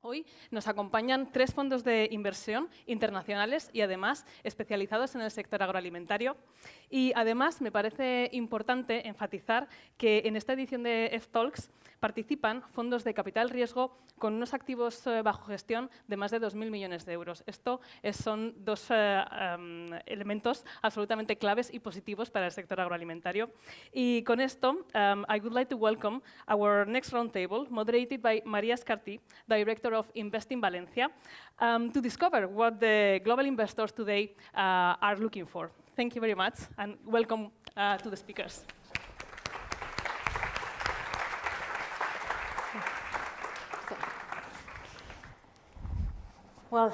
Hoy nos acompañan 3 fondos de inversión internacionales y además especializados en el sector agroalimentario. Y además me parece importante enfatizar que en esta edición de F-Talks participan fondos de capital riesgo con unos activos bajo gestión de más de 2.000 millones de euros. Esto son 2 elementos absolutamente claves y positivos para el sector agroalimentario. Y con esto, I would like to welcome our next roundtable, moderated by María Escartí, Director of Investing Valencia, to discover what the global investors today are looking for. Thank you very much, and welcome to the speakers. Well,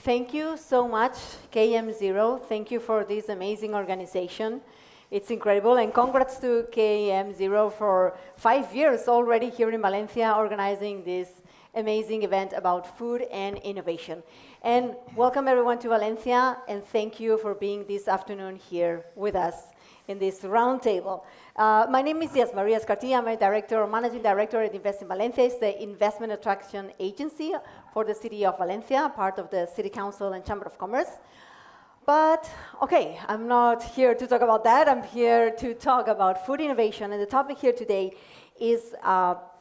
thank you so much, KM0. Thank you for this amazing organization. It's incredible, and congrats to KM0 for 5 years already here in Valencia organizing this amazing event about food and innovation. And welcome everyone to Valencia, and thank you for being this afternoon here with us in this roundtable. My name is María Escartí. I'm a managing director at Investing Valencia. It's the investment attraction agency for the city of Valencia, part of the City Council and Chamber of Commerce. But, okay, I'm not here to talk about that. I'm here to talk about food innovation, and the topic here today is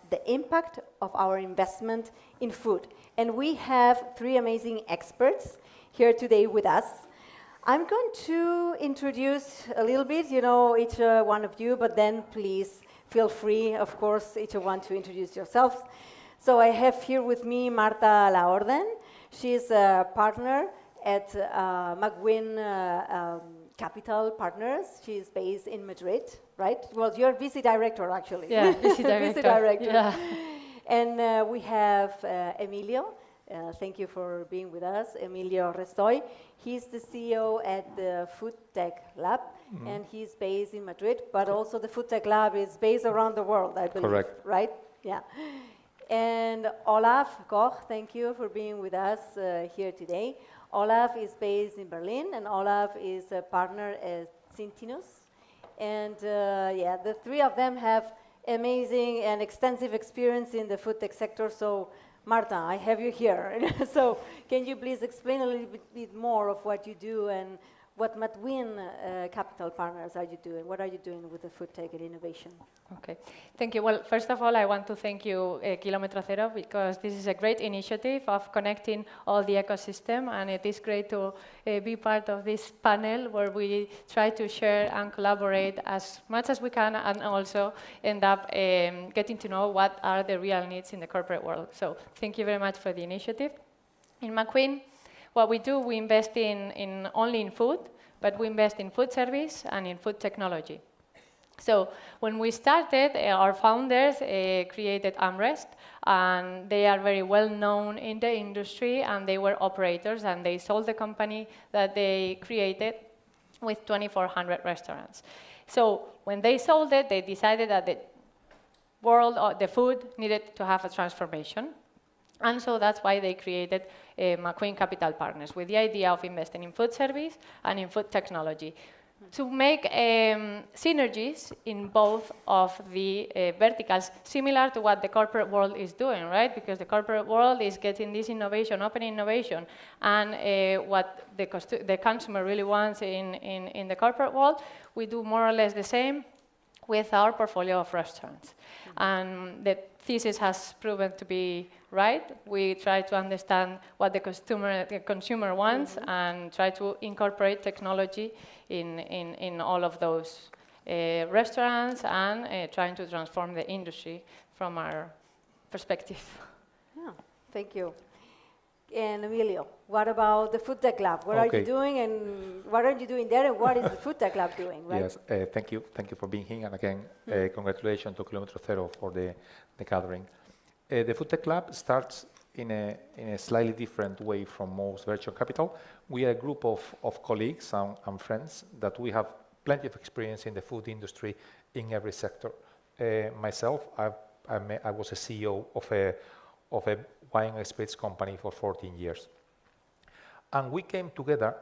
the impact of our investment in food. And we have 3 amazing experts here today with us. I'm going to introduce a little bit, each one of you, but then please feel free, of course, each one to introduce yourselves. So I have here with me Marta Laorden. She's a partner at McWin Capital Partners. She's based in Madrid, right? Well, you're VC director, actually. Yeah, VC director. VC director. Yeah. And we have Emilio. Thank you for being with us, Emilio Restoy. He's the CEO at the TheFoodTechLab, and he's based in Madrid, but also the TheFoodTechLab is based around the world, I believe. Correct. Right? Yeah. And Olaf, Koch, thank you for being with us here today. Olaf is based in Berlin, and Olaf is a partner at ZINTINUS. And the 3 of them have amazing and extensive experience in the food tech sector. So, Marta, I have you here. So, can you please explain a little bit more of what you do and what McWin Capital Partners are you doing? What are you doing with the food tech and innovation? Okay, thank you. Well, first of all, I want to thank you, Kilómetro Cero, because this is a great initiative of connecting all the ecosystem, and it is great to be part of this panel where we try to share and collaborate as much as we can, and also end up getting to know what are the real needs in the corporate world. So thank you very much for the initiative. In McWin, what we do, we invest only in food, but we invest in food service and in food technology. So when we started, our founders created Amrest, and they are very well known in the industry, and they were operators, and they sold the company that they created with 2,400 restaurants. So when they sold it, they decided that the world, the food, needed to have a transformation. And so that's why they created McWin Capital Partners, with the idea of investing in food service and in food technology, to make synergies in both of the verticals, similar to what the corporate world is doing, right? Because the corporate world is getting this innovation, open innovation, and what the consumer really wants in the corporate world, we do more or less the same with our portfolio of restaurants. And the thesis has proven to be right. We try to understand what the consumer wants and try to incorporate technology in all of those restaurants and trying to transform the industry from our perspective. Yeah, thank you. And Emilio, what about the Food Tech Lab? What are you doing, and what are you doing there, and what is the Food Tech Lab doing? Right? Yes, thank you for being here, and again, congratulations to Kilómetro Cero for the gathering. The Food Tech Lab starts in a slightly different way from most venture capital. We are a group of colleagues and friends that we have plenty of experience in the food industry in every sector. Myself, I was a CEO of a wine and spirits company for 14 years. And we came together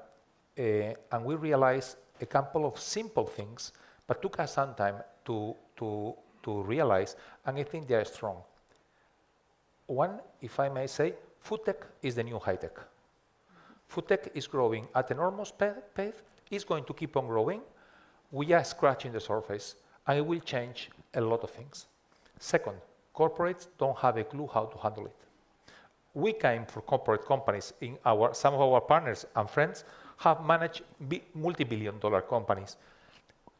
and we realized a couple of simple things, but took us some time to realize, and I think they are strong. One, if I may say, Food tech is the new high tech. Food tech is growing at enormous pace. It's going to keep on growing. We are scratching the surface, and it will change a lot of things. Second, corporates don't have a clue how to handle it. We came from corporate companies. Some of our partners and friends have managed multi-billion-dollar companies.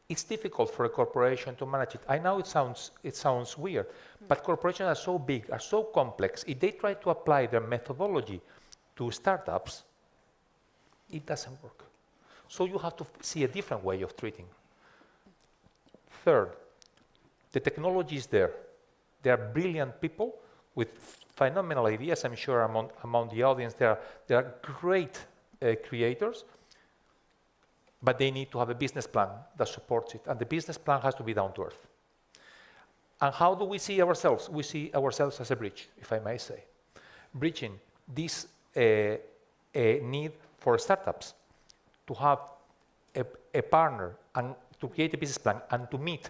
It's difficult for a corporation to manage it. I know it sounds weird, but corporations are so big, are so complex. If they try to apply their methodology to startups, it doesn't work. So you have to see a different way of treating. Third, the technology is there. There are brilliant people with phenomenal ideas. I'm sure among the audience there are great creators, but they need to have a business plan that supports it, and the business plan has to be down to earth. And how do we see ourselves? We see ourselves as a bridge, if I may say. Bridging this need for startups to have a partner and to create a business plan and to meet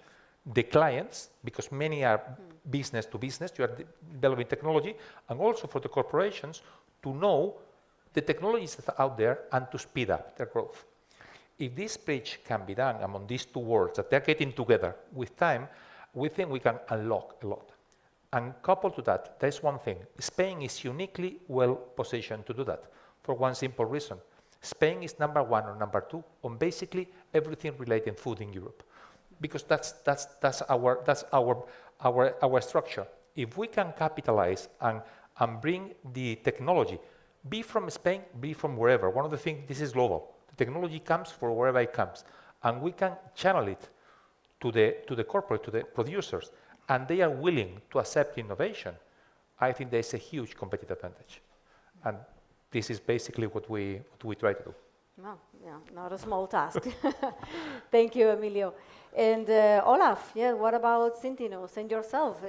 the clients, because many are business to business, you are developing technology, and also for the corporations to know the technologies that are out there and to speed up their growth. If this bridge can be done among these two worlds, that they're getting together with time, we think we can unlock a lot. And coupled to that, there's one thing. Spain is uniquely well positioned to do that for one simple reason. Spain is number 1 or number 2 on basically everything related to food in Europe, because that's our structure. If we can capitalize and bring the technology, be from Spain, be from wherever. One of the things, this is global. The technology comes from wherever it comes, and we can channel it to the corporate, to the producers, and they are willing to accept innovation. I think there's a huge competitive advantage, and this is basically what we try to do. No, yeah, not a small task. Thank you, Emilio. And Olaf, yeah, what about ZINTINUS and yourself?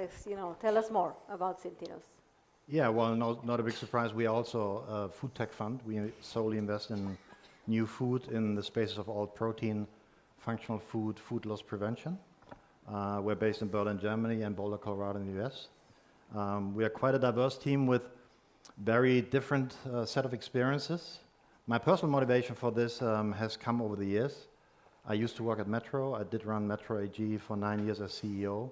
Tell us more about ZINTINUS. Yeah, well, not a big surprise. We are also a food tech fund. We solely invest in new food in the spaces of all protein, functional food, food loss prevention. We're based in Berlin, Germany, and Boulder, Colorado in the US. We are quite a diverse team with very different set of experiences. My personal motivation for this has come over the years. I used to work at Metro. I did run Metro AG for 9 years as CEO.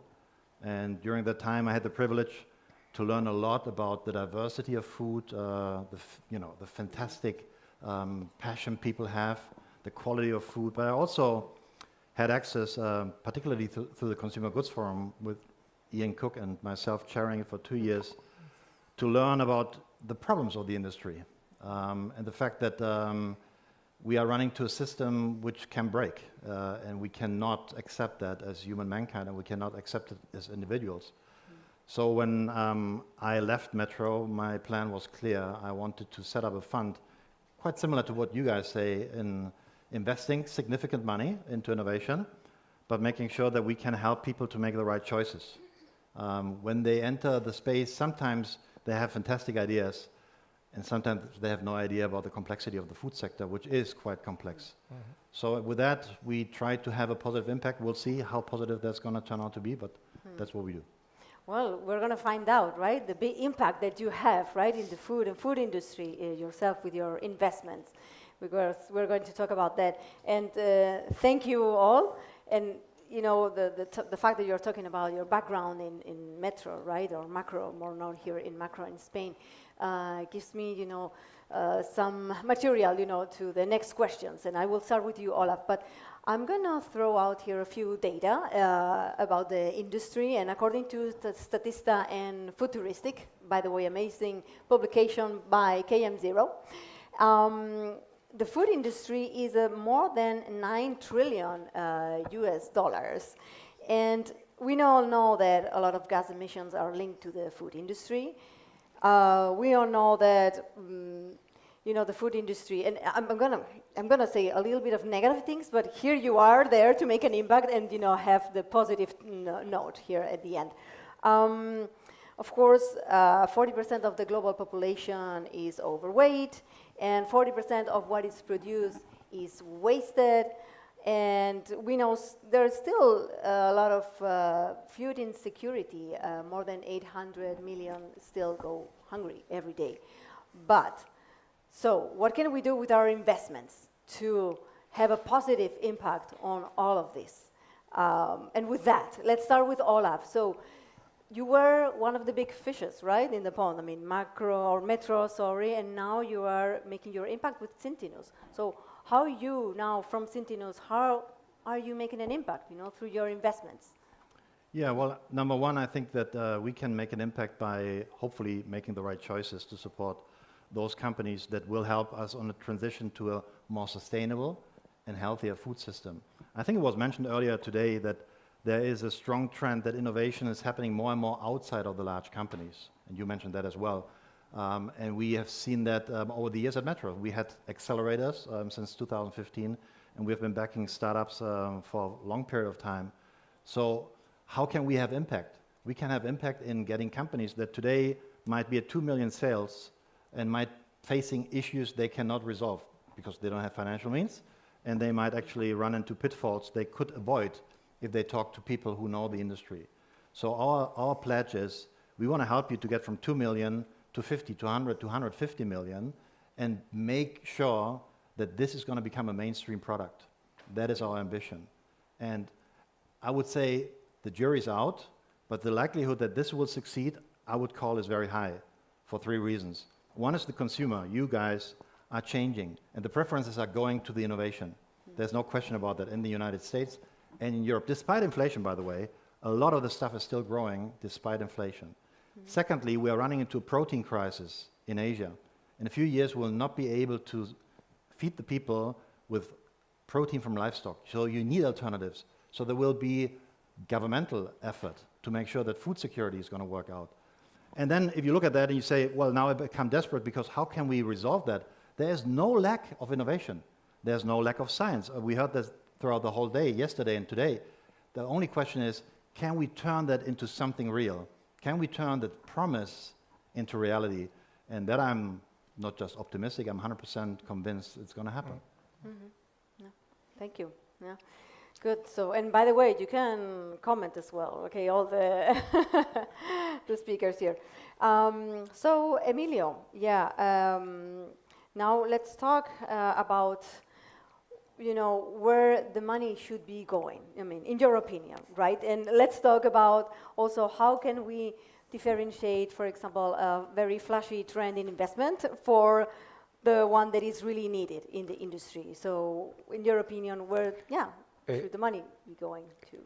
And during that time, I had the privilege to learn a lot about the diversity of food, the fantastic passion people have, the quality of food. But I also had access, particularly through the Consumer Goods Forum with Ian Cook and myself chairing it for 2 years, to learn about the problems of the industry and the fact that we are running to a system which can break, and we cannot accept that as human mankind, and we cannot accept it as individuals. So when I left Metro, my plan was clear. I wanted to set up a fund quite similar to what you guys say in investing significant money into innovation, but making sure that we can help people to make the right choices. When they enter the space, sometimes they have fantastic ideas, and sometimes they have no idea about the complexity of the food sector, which is quite complex. Mm-hmm. So with that, we try to have a positive impact. We'll see how positive that's going to turn out to be, but that's what we do. Well, we're going to find out, right? The big impact that you have, right, in the food industry yourself with your investments. We're going to talk about that. And thank you all. And the fact that you're talking about your background in Metro, right, or Macro, more known here in Macro in Spain, gives me, some material, to the next questions. And I will start with you, Olaf. But I'm going to throw out here a few data about the industry. And according to Statista and Futuristic, by the way, amazing publication by KM0, the food industry is more than $9 trillion US dollars. And we all know that a lot of gas emissions are linked to the food industry. We all know that the food industry, and I'm gonna say a little bit of negative things, but here you are there to make an impact and have the positive note here at the end. Of course, 40% of the global population is overweight, and 40% of what is produced is wasted. And we know there's still a lot of food insecurity. More than 800 million still go hungry every day. But, so what can we do with our investments to have a positive impact on all of this? And with that, let's start with Olaf. So you were one of the big fishes, right, in the pond. I mean, Metro, and now you are making your impact with ZINTINUS. So how you now from ZINTINUS, how are you making an impact, through your investments? Yeah, well, number one, I think that we can make an impact by hopefully making the right choices to support those companies that will help us on the transition to a more sustainable and healthier food system. I think it was mentioned earlier today that there is a strong trend that innovation is happening more and more outside of the large companies, and you mentioned that as well. And we have seen that over the years at Metro. We had accelerators since 2015, and we've been backing startups for a long period of time. So how can we have impact? We can have impact in getting companies that today might be at 2 million sales and might facing issues they cannot resolve because they don't have financial means, and they might actually run into pitfalls they could avoid if they talk to people who know the industry. So our pledge is we want to help you to get from 2 million to 50, to 100, to 150 million, and make sure that this is going to become a mainstream product. That is our ambition. And I would say the jury's out, but the likelihood that this will succeed, I would call is very high for 3 reasons. One is the consumer. You guys are changing, and the preferences are going to the innovation. There's no question about that in the United States and in Europe. Despite inflation, by the way, a lot of the stuff is still growing despite inflation. Secondly, we are running into a protein crisis in Asia. In a few years, we'll not be able to feed the people with protein from livestock. So you need alternatives. So there will be governmental effort to make sure that food security is going to work out. And then if you look at that and you say, well, now I become desperate because how can we resolve that? There is no lack of innovation. There's no lack of science. We heard that throughout the whole day, yesterday and today. The only question is, can we turn that into something real? Can we turn that promise into reality? And that I'm not just optimistic, I'm 100% convinced it's going to happen. Yeah. Thank you. Yeah. Good. So, and by the way, you can comment as well. Okay, all the the speakers here. So, Emilio, yeah. Now let's talk about where the money should be going, I mean, in your opinion, right? And let's talk about also how can we differentiate, for example, a very flashy trend in investment for the one that is really needed in the industry. So in your opinion, where, should the money be going to?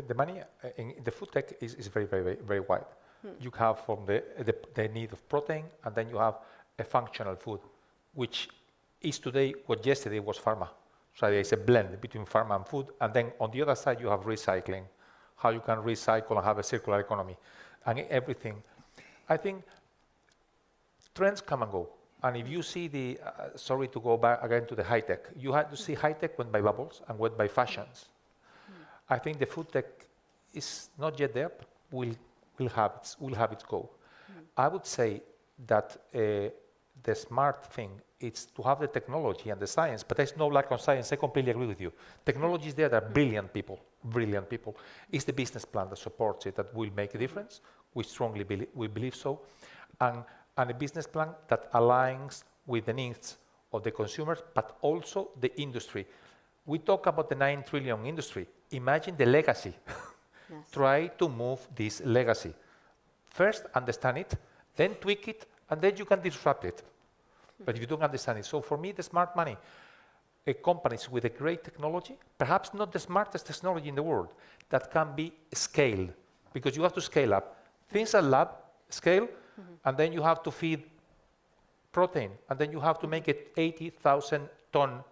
The money in the food tech is very, very, very wide. You have from the need of protein, and then you have a functional food, which is today what yesterday was pharma. So there is a blend between pharma and food, and then on the other side you have recycling, how you can recycle and have a circular economy, and everything. I think trends come and go, and if you see the, sorry to go back again to the high tech, you have to see high tech went by bubbles and went by fashions. I think the food tech is not yet there, but will have its go. I would say that the smart thing is to have the technology and the science, but there's no lack of science. I completely agree with you. Technology is there, there are brilliant people. It's the business plan that supports it that will make a difference. We strongly believe so. And a business plan that aligns with the needs of the consumers, but also the industry. We talk about the 9 trillion industry. Imagine the legacy. Yes. Try to move this legacy. First, understand it, then tweak it, and then you can disrupt it. But if you don't understand it. So for me, the smart money, companies with a great technology, perhaps not the smartest technology in the world, that can be scaled, because you have to scale up. Things are lab scale, and then you have to feed protein, and then you have to make it 80,000 ton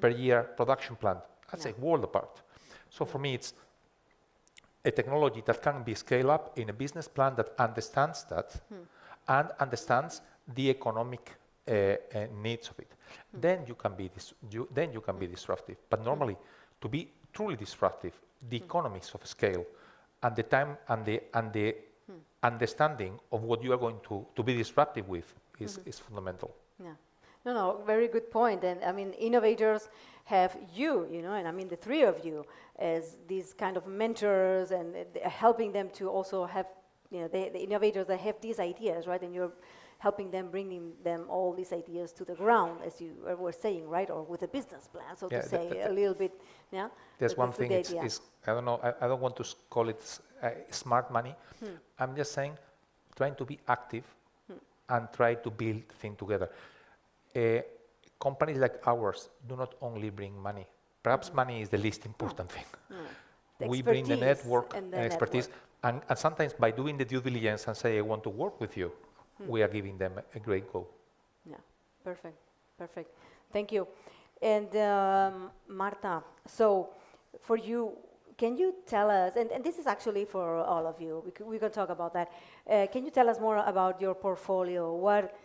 per year production plant. That's a world apart. So for me, it's a technology that can be scaled up in a business plan that understands that and understands the economic needs of it. Then you can be disruptive. But normally, to be truly disruptive, the economies of scale and the time and the understanding of what you are going to be disruptive with is fundamental. Yeah. No, very good point. And I mean, innovators have you, and I mean the three of you as these kind of mentors and helping them to also have, the innovators that have these ideas, right? And you're helping them, bringing them all these ideas to the ground, as you were saying, right? Or with a business plan, so to say, a little bit, yeah? There's one thing, is I don't know, I don't want to call it smart money. I'm just saying, trying to be active and try to build things together. Companies like ours do not only bring money. Perhaps money is the least important thing. We bring the network and expertise, and sometimes by doing the due diligence and say, I want to work with you, we are giving them a great go. Yeah, perfect, perfect. Thank you. And Marta, so for you, can you tell us, and this is actually for all of you, we can talk about that. Can you tell us more about your portfolio? What,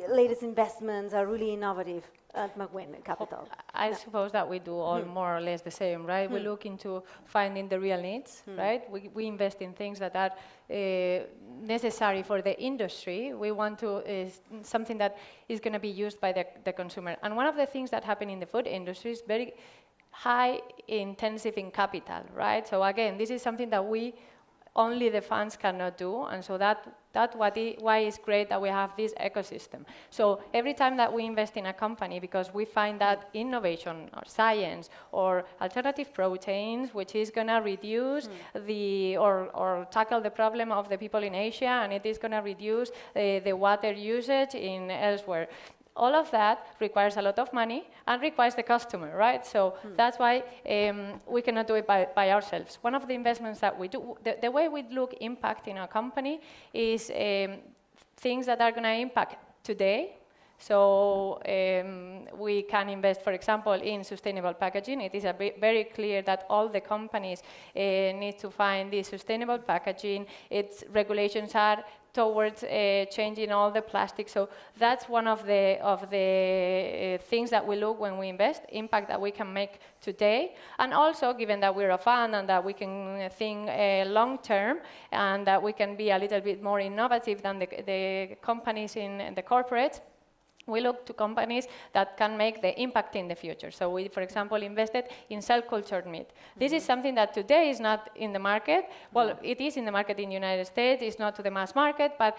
latest investments are really innovative at McWin Capital? I suppose that we do all more or less the same, right? We look into finding the real needs, right? We invest in things that are necessary for the industry. We want to, something that is going to be used by the consumer. And one of the things that happen in the food industry is very high intensive in capital, right? So again, this is something that only the funds cannot do, and so that's why it's great that we have this ecosystem. So every time that we invest in a company, because we find that innovation or science or alternative proteins, which is going to reduce or tackle the problem of the people in Asia, and it is going to reduce the water usage in elsewhere. All of that requires a lot of money and requires the customer, right? So that's why we cannot do it by ourselves. One of the investments that we do, the way we look impact in our company is things that are going to impact today. So we can invest, for example, in sustainable packaging. It is very clear that all the companies need to find this sustainable packaging. Its regulations are towards changing all the plastic. So that's one of the things that we look when we invest, impact that we can make today. And also, given that we're a fund and that we can think long term and that we can be a little bit more innovative than the companies in the corporates, we look to companies that can make the impact in the future. So we, for example, invested in cell-cultured meat. This is something that today is not in the market. Well, it is in the market in the United States. It's not to the mass market, but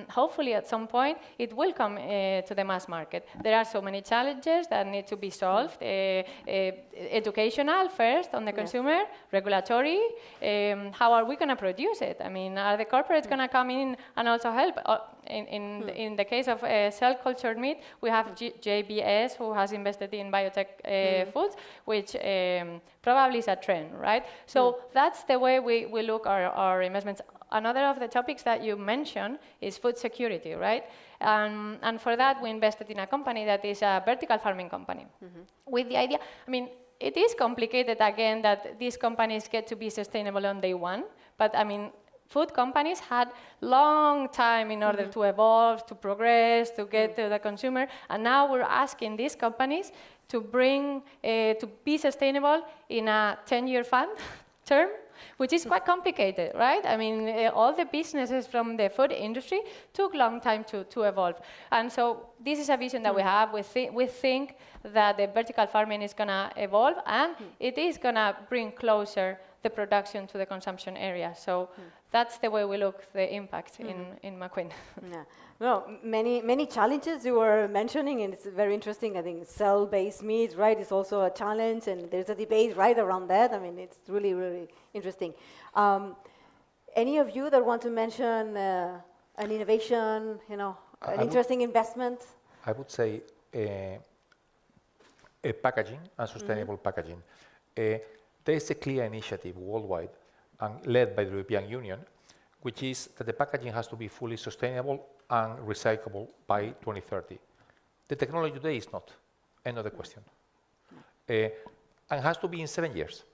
hopefully at some point it will come to the mass market. There are so many challenges that need to be solved. Educational first on the consumer, regulatory. How are we going to produce it? I mean, are the corporates going to come in and also help? In the case of cell-cultured meat, we have JBS, who has invested in biotech foods, which probably is a trend, right? So that's the way we look our investments. Another of the topics that you mentioned is food security, right? And for that, we invested in a company that is a vertical farming company. With the idea, I mean, it is complicated, again, that these companies get to be sustainable on day one, but I mean, food companies had long time in order to evolve, to progress, to get to the consumer, and now we're asking these companies to bring, to be sustainable in a 10-year fund term, which is quite complicated, right? I mean, all the businesses from the food industry took long time to evolve. And so this is a vision that we have. We think that the vertical farming is going to evolve, and it is going to bring closer the production to the consumption area. So that's the way we look the impact in McWin. Yeah. Well, many challenges you were mentioning, and it's very interesting. I think cell-based meat, right, is also a challenge, and there's a debate right around that. I mean, it's really, really interesting. Any of you that want to mention an innovation, an interesting investment? I would say packaging and sustainable packaging. There is a clear initiative worldwide and led by the European Union, which is that the packaging has to be fully sustainable and recyclable by 2030. The technology today is not, another question. And has to be in 7 years.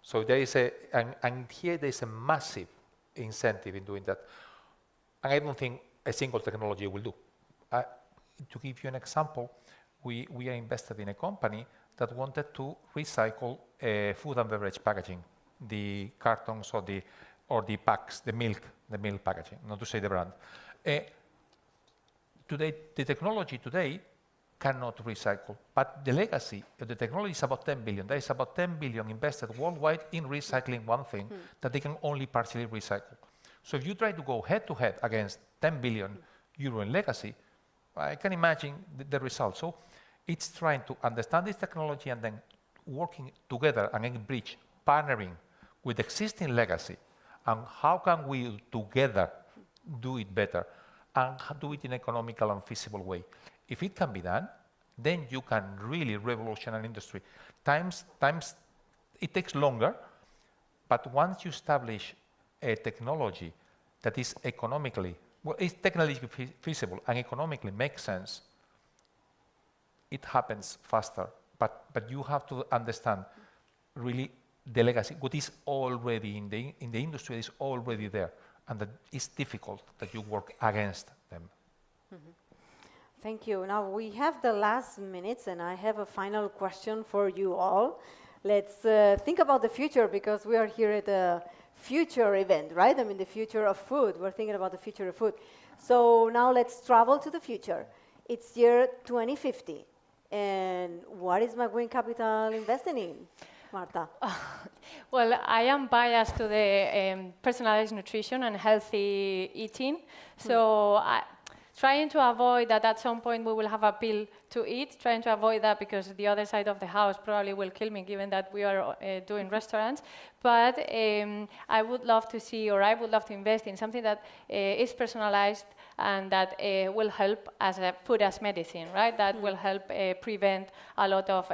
So there is and here there is a massive incentive in doing that. And I don't think a single technology will do. To give you an example, we are invested in a company that wanted to recycle food and beverage packaging, the cartons or the packs, the milk packaging, not to say the brand. today, the technology today cannot recycle, but the legacy of the technology is about 10 billion. There is about 10 billion invested worldwide in recycling one thing that they can only partially recycle. So if you try to go head-to-head against 10 billion euro in legacy, I can imagine the result. So it's trying to understand this technology and then working together and in bridge, partnering with existing legacy, and how can we together do it better and do it in an economical and feasible way. If it can be done, then you can really revolutionize an industry. Times it takes longer, but once you establish a technology that is economically, well, it's technically feasible and economically makes sense, it happens faster. But you have to understand really the legacy, what is already in the industry is already there, and that it's difficult that you work against them. Thank you. Now we have the last minutes, and I have a final question for you all. Let's think about the future, because we are here at a future event, right? I mean, the future of food. We're thinking about the future of food. So now let's travel to the future. It's year 2050. And what is McWin Capital investing in, Marta? Well, I am biased to the personalized nutrition and healthy eating. So trying to avoid that at some point we will have a pill to eat, trying to avoid that because the other side of the house probably will kill me, given that we are doing restaurants. But I would love to see, or I would love to invest in something that is personalized and that will help as a food as medicine, right? That will help prevent a lot of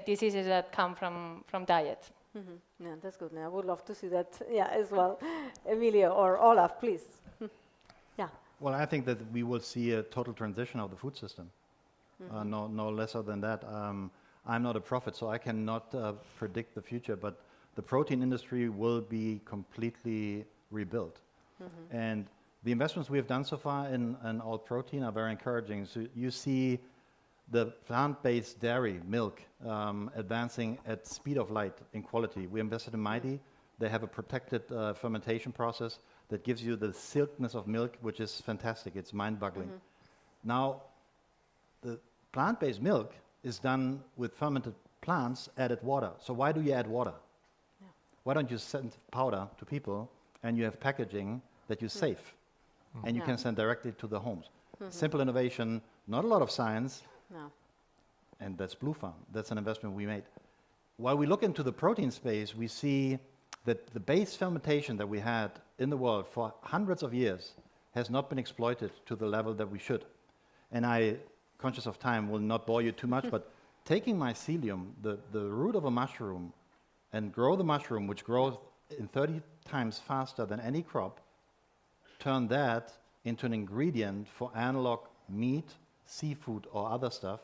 diseases that come from diet. Yeah, that's good. I would love to see that, as well. Emilio or Olaf, please. Yeah. Well, I think that we will see a total transition of the food system. No lesser than that. I'm not a prophet, so I cannot predict the future, but the protein industry will be completely rebuilt. And the investments we have done so far in all protein are very encouraging. So you see the plant-based dairy milk advancing at speed of light in quality. We invested in Mighty. They have a protected fermentation process that gives you the silkiness of milk, which is fantastic. It's mind-boggling. Now, the plant-based milk is done with fermented plants, added water. So why do you add water? Why don't you send powder to people and you have packaging that you save and you can send directly to the homes? Simple innovation, not a lot of science. And that's Blue Farm. That's an investment we made. While we look into the protein space, we see that the base fermentation that we had in the world for hundreds of years has not been exploited to the level that we should. And I, conscious of time, will not bore you too much, but taking mycelium, the root of a mushroom, and grow the mushroom, which grows in 30 times faster than any crop, turn that into an ingredient for analog meat, seafood, or other stuff,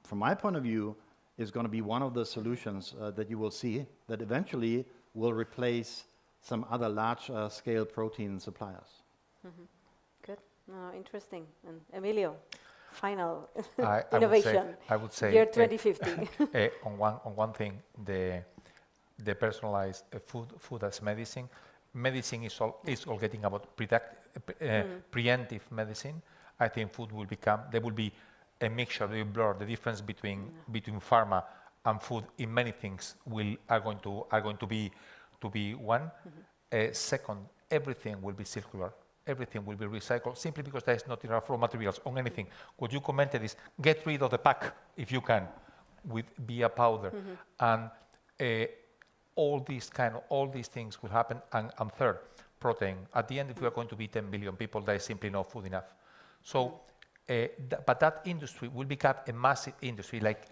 from my point of view, is going to be one of the solutions that you will see that eventually will replace some other large-scale protein suppliers. Good. Interesting. And Emilio, final innovation. I would say year 2050. on one thing, the personalized food as medicine. Medicine is all getting about preemptive medicine. I think food will become, there will be a mixture, they will blur the difference between pharma and food in many things are going to be one. Second, everything will be circular. Everything will be recycled simply because there is not enough raw materials on anything. What you commented is get rid of the pack if you can via powder. And all these things will happen. And third, protein. At the end, if we are going to be 10 billion people, there is simply no food enough. So, but that industry will become a massive industry, like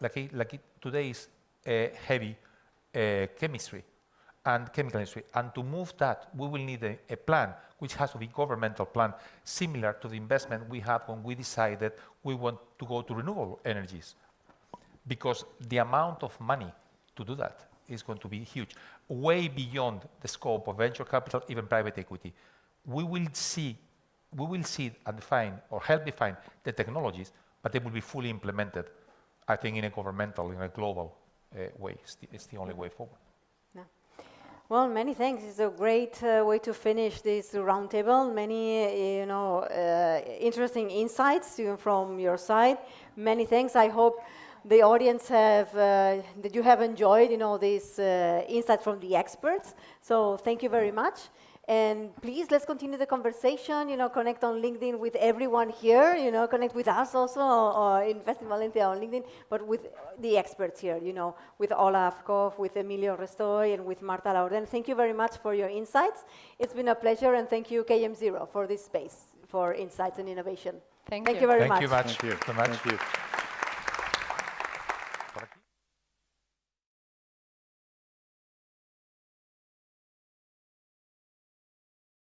today is heavy chemistry and chemical industry. And to move that, we will need a plan, which has to be governmental plan, similar to the investment we had when we decided we want to go to renewable energies. Because the amount of money to do that is going to be huge, way beyond the scope of venture capital, even private equity. We will see and define or help define the technologies, but they will be fully implemented, I think, in a governmental, in a global way. It's the only way forward. Well, many thanks. It's a great way to finish this roundtable. Many, interesting insights from your side. Many thanks. I hope the audience that you have enjoyed, this insight from the experts. So thank you very much. And please, let's continue the conversation, connect on LinkedIn with everyone here, connect with us also, or Invest in Valencia on LinkedIn, but with the experts here, with Olaf, Koch, with Emilio Restoy, and with Marta Laorden. Thank you very much for your insights. It's been a pleasure, and thank you, KM0, for this space, for insights and innovation. Thank you very much. Thank you very much. Thank you.